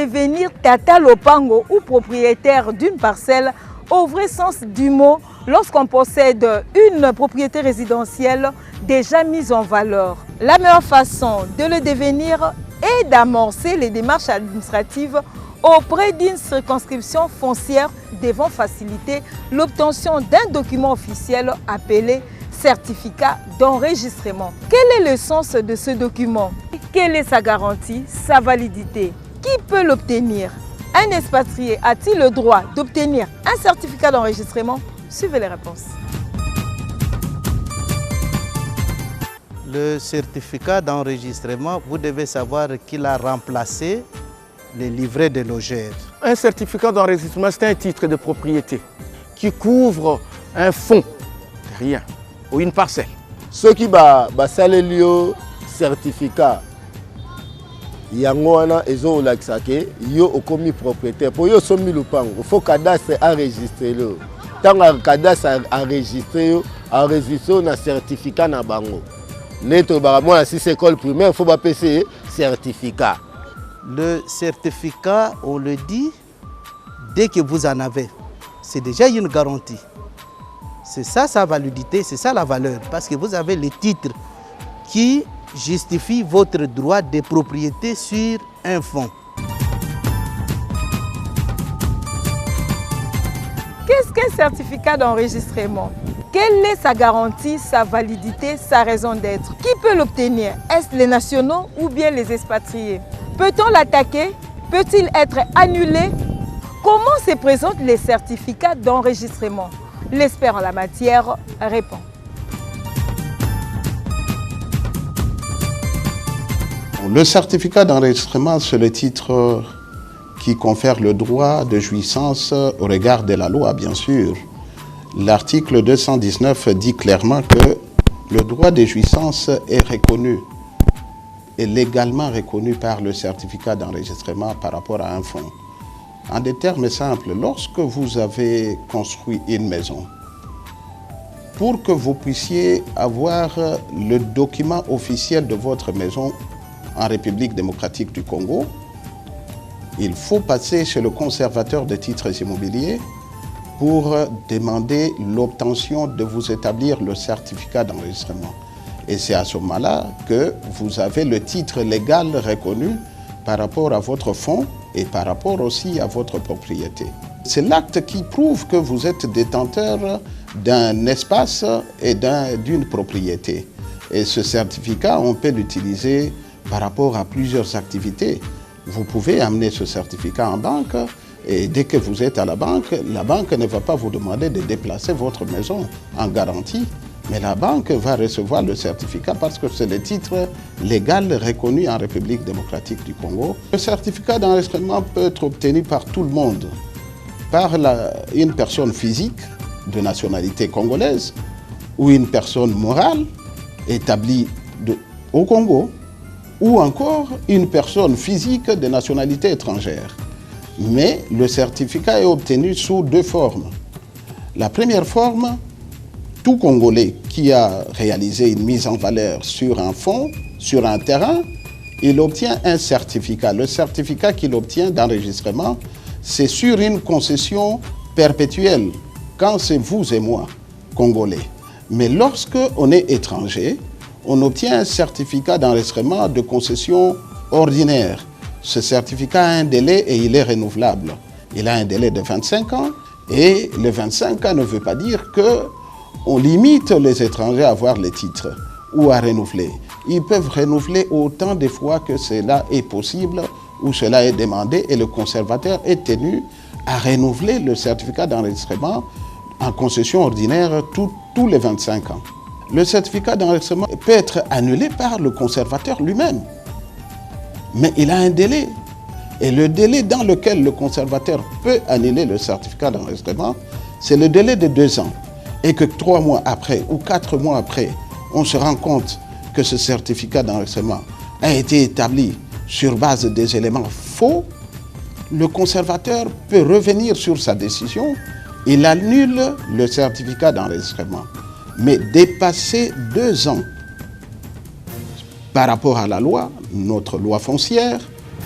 devenir tata lopango ou propriétaire d'une parcelle au vrai sens du mot lorsqu'on possède une propriété résidentielle déjà mise en valeur. La meilleure façon de le devenir est d'amorcer les démarches administratives auprès d'une circonscription foncière devant faciliter l'obtention d'un document officiel appelé certificat d'enregistrement. Quel est le sens de ce document? Quelle est sa garantie, sa validité? Qui peut l'obtenir? Un expatrié a-t-il le droit d'obtenir un certificat d'enregistrement? Suivez les réponses. Le certificat d'enregistrement, vous devez savoir qu'il a remplacé les livrets de logeurs. Un certificat d'enregistrement, c'est un titre de propriété qui couvre un fonds, rien, ou une parcelle. Ceux qui ont certificat, yango wana ezo olaksake yo okomi propriétaire pour yo somi lupango faut cadastre enregistrer le tant cadastre enregistrer na certificat na bango neto ba moi si c'est école primaire faut ba PC certificat. Le certificat, on le dit dès que vous en avez, c'est déjà une garantie. C'est ça sa validité, c'est ça la valeur, parce que vous avez les titres qui justifie votre droit de propriété sur un fonds. Qu'est-ce qu'un certificat d'enregistrement? Quelle est sa garantie, sa validité, sa raison d'être? Qui peut l'obtenir? Est-ce les nationaux ou bien les expatriés? Peut-on l'attaquer? Peut-il être annulé? Comment se présentent les certificats d'enregistrement? L'expert en la matière répond. Le certificat d'enregistrement, c'est le titre qui confère le droit de jouissance au regard de la loi, bien sûr. L'article 219 dit clairement que le droit de jouissance est reconnu, est légalement reconnu par le certificat d'enregistrement par rapport à un fonds. En des termes simples, lorsque vous avez construit une maison, pour que vous puissiez avoir le document officiel de votre maison en République démocratique du Congo, il faut passer chez le conservateur de titres immobiliers pour demander l'obtention de vous établir le certificat d'enregistrement. Et c'est à ce moment-là que vous avez le titre légal reconnu par rapport à votre fonds et par rapport aussi à votre propriété. C'est l'acte qui prouve que vous êtes détenteur d'un espace et d'une propriété. Et ce certificat, on peut l'utiliser par rapport à plusieurs activités. Vous pouvez amener ce certificat en banque et dès que vous êtes à la banque ne va pas vous demander de déplacer votre maison en garantie, mais la banque va recevoir le certificat parce que c'est le titre légal reconnu en République démocratique du Congo. Le certificat d'enregistrement peut être obtenu par tout le monde, par une personne physique de nationalité congolaise ou une personne morale établie au Congo, ou encore une personne physique de nationalité étrangère. Mais le certificat est obtenu sous deux formes. La première forme, tout Congolais qui a réalisé une mise en valeur sur un fonds, sur un terrain, il obtient un certificat. Le certificat qu'il obtient d'enregistrement, c'est sur une concession perpétuelle, quand c'est vous et moi, Congolais. Mais lorsque on est étranger, on obtient un certificat d'enregistrement de concession ordinaire. Ce certificat a un délai et il est renouvelable. Il a un délai de 25 ans et les 25 ans ne veut pas dire qu'on limite les étrangers à avoir les titres ou à renouveler. Ils peuvent renouveler autant de fois que cela est possible ou cela est demandé et le conservateur est tenu à renouveler le certificat d'enregistrement en concession ordinaire tous les 25 ans. Le certificat d'enregistrement peut être annulé par le conservateur lui-même. Mais il a un délai. Et le délai dans lequel le conservateur peut annuler le certificat d'enregistrement, c'est le délai de 2 ans. Et que 3 mois après ou 4 mois après, on se rend compte que ce certificat d'enregistrement a été établi sur base des éléments faux, le conservateur peut revenir sur sa décision. Il annule le certificat d'enregistrement. Mais dépasser 2 ans par rapport à la loi, notre loi foncière,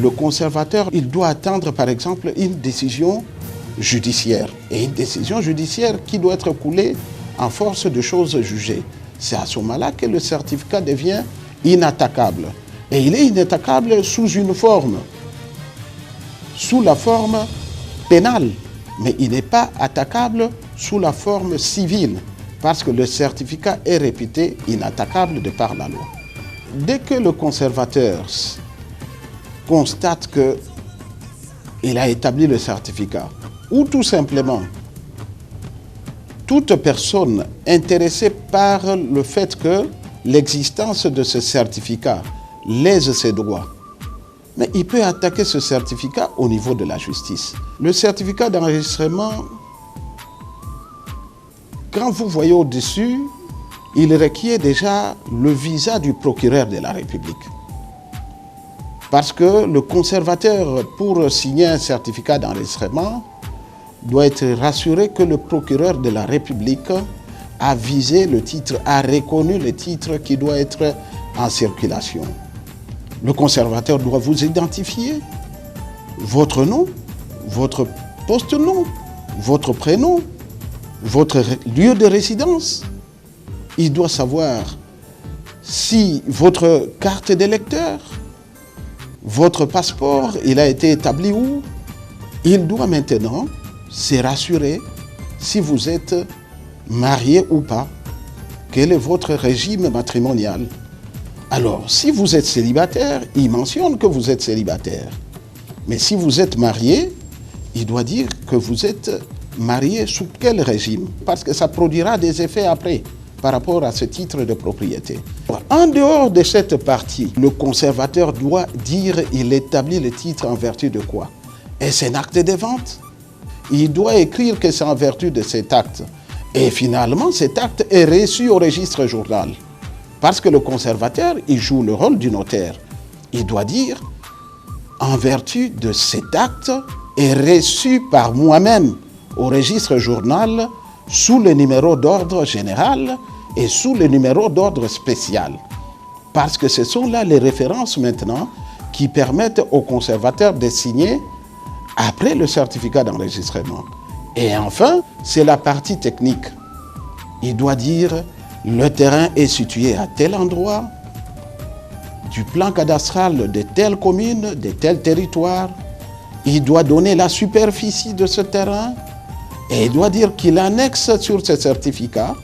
le conservateur, il doit attendre par exemple une décision judiciaire. Et une décision judiciaire qui doit être coulée en force de choses jugées. C'est à ce moment-là que le certificat devient inattaquable. Et il est inattaquable sous une forme, sous la forme pénale. Mais il n'est pas attaquable sous la forme civile, parce que le certificat est réputé inattaquable de par la loi. Dès que le conservateur constate qu'il a établi le certificat, ou tout simplement, toute personne intéressée par le fait que l'existence de ce certificat lèse ses droits, mais il peut attaquer ce certificat au niveau de la justice. Le certificat d'enregistrement, quand vous voyez au-dessus, il requiert déjà le visa du procureur de la République. Parce que le conservateur, pour signer un certificat d'enregistrement, doit être rassuré que le procureur de la République a visé le titre, a reconnu le titre qui doit être en circulation. Le conservateur doit vous identifier, votre nom, votre poste-nom, votre prénom, votre lieu de résidence. Il doit savoir si votre carte d'électeur, votre passeport, il a été établi où. Il doit maintenant se rassurer si vous êtes marié ou pas. Quel est votre régime matrimonial? Alors, si vous êtes célibataire, il mentionne que vous êtes célibataire. Mais si vous êtes marié, il doit dire que vous êtes marié sous quel régime? Parce que ça produira des effets après par rapport à ce titre de propriété. En dehors de cette partie, le conservateur doit dire il établit le titre en vertu de quoi? Est-ce un acte de vente? Il doit écrire que c'est en vertu de cet acte. Et finalement, cet acte est reçu au registre journal. Parce que le conservateur, il joue le rôle du notaire. Il doit dire, en vertu de cet acte, est reçu par moi-même au registre journal sous le numéro d'ordre général et sous le numéro d'ordre spécial. Parce que ce sont là les références maintenant qui permettent au conservateur de signer après le certificat d'enregistrement. Et enfin, c'est la partie technique. Il doit dire le terrain est situé à tel endroit, du plan cadastral de telle commune, de tel territoire. Il doit donner la superficie de ce terrain et il doit dire qu'il annexe sur ce certificat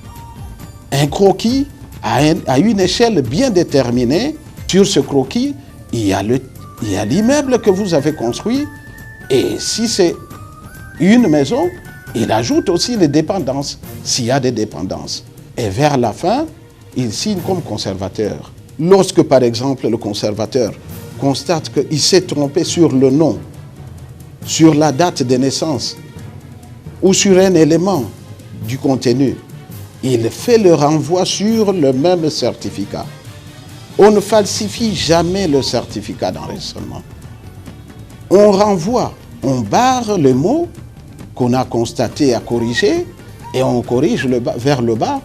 un croquis à une échelle bien déterminée. Sur ce croquis, il y a l'immeuble que vous avez construit et si c'est une maison, il ajoute aussi les dépendances, s'il y a des dépendances. Et vers la fin, il signe comme conservateur. Lorsque, par exemple, le conservateur constate qu'il s'est trompé sur le nom, sur la date de naissance ou sur un élément du contenu, il fait le renvoi sur le même certificat. On ne falsifie jamais le certificat d'enregistrement. On renvoie, on barre le mot qu'on a constaté à corriger et on corrige vers le bas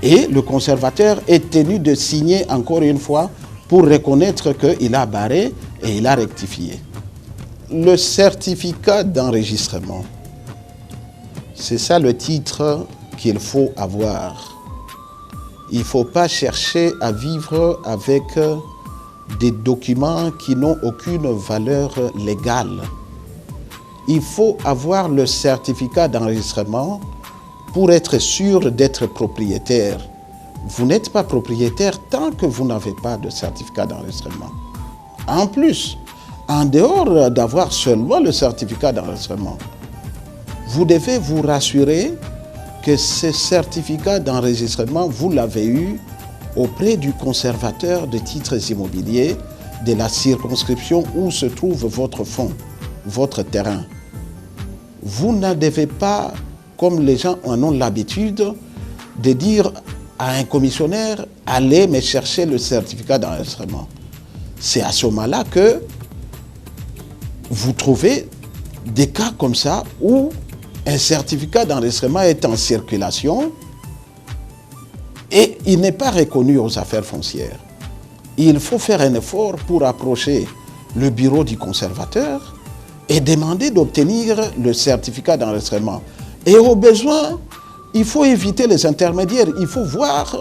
et le conservateur est tenu de signer encore une fois pour reconnaître qu'il a barré et il a rectifié. Le certificat d'enregistrement, c'est ça le titre qu'il faut avoir. Il ne faut pas chercher à vivre avec des documents qui n'ont aucune valeur légale. Il faut avoir le certificat d'enregistrement pour être sûr d'être propriétaire. Vous n'êtes pas propriétaire tant que vous n'avez pas de certificat d'enregistrement. En plus, en dehors d'avoir seulement le certificat d'enregistrement, vous devez vous rassurer que ce certificat d'enregistrement, vous l'avez eu auprès du conservateur de titres immobiliers de la circonscription où se trouve votre fonds, votre terrain. Vous ne devez pas, comme les gens en ont l'habitude, de dire à un commissionnaire « allez me chercher le certificat d'enregistrement ». C'est à ce moment-là que vous trouvez des cas comme ça où un certificat d'enregistrement est en circulation et il n'est pas reconnu aux affaires foncières. Il faut faire un effort pour approcher le bureau du conservateur et demander d'obtenir le certificat d'enregistrement. Et au besoin, il faut éviter les intermédiaires. Il faut voir,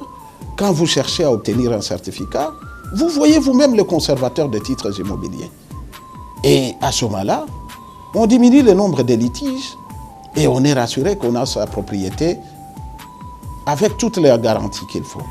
quand vous cherchez à obtenir un certificat, vous voyez vous-même le conservateur de titres immobiliers. Et à ce moment-là, on diminue le nombre de litiges et on est rassuré qu'on a sa propriété avec toutes les garanties qu'il faut.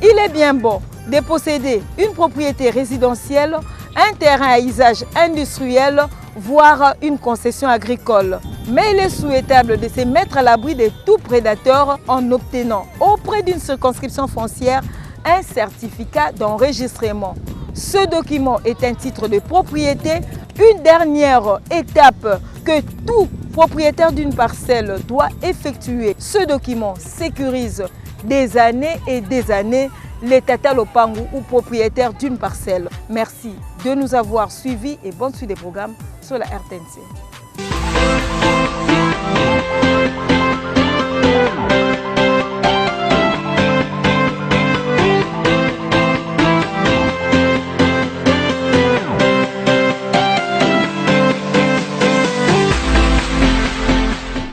Il est bien bon de posséder une propriété résidentielle, un terrain à usage industriel, voire une concession agricole. Mais il est souhaitable de se mettre à l'abri de tout prédateur en obtenant auprès d'une circonscription foncière un certificat d'enregistrement. Ce document est un titre de propriété, une dernière étape que tout propriétaire d'une parcelle doit effectuer. Ce document sécurise des années et des années les tata lopango ou propriétaires d'une parcelle. Merci de nous avoir suivis et bonne suite des programmes sur la RTNC.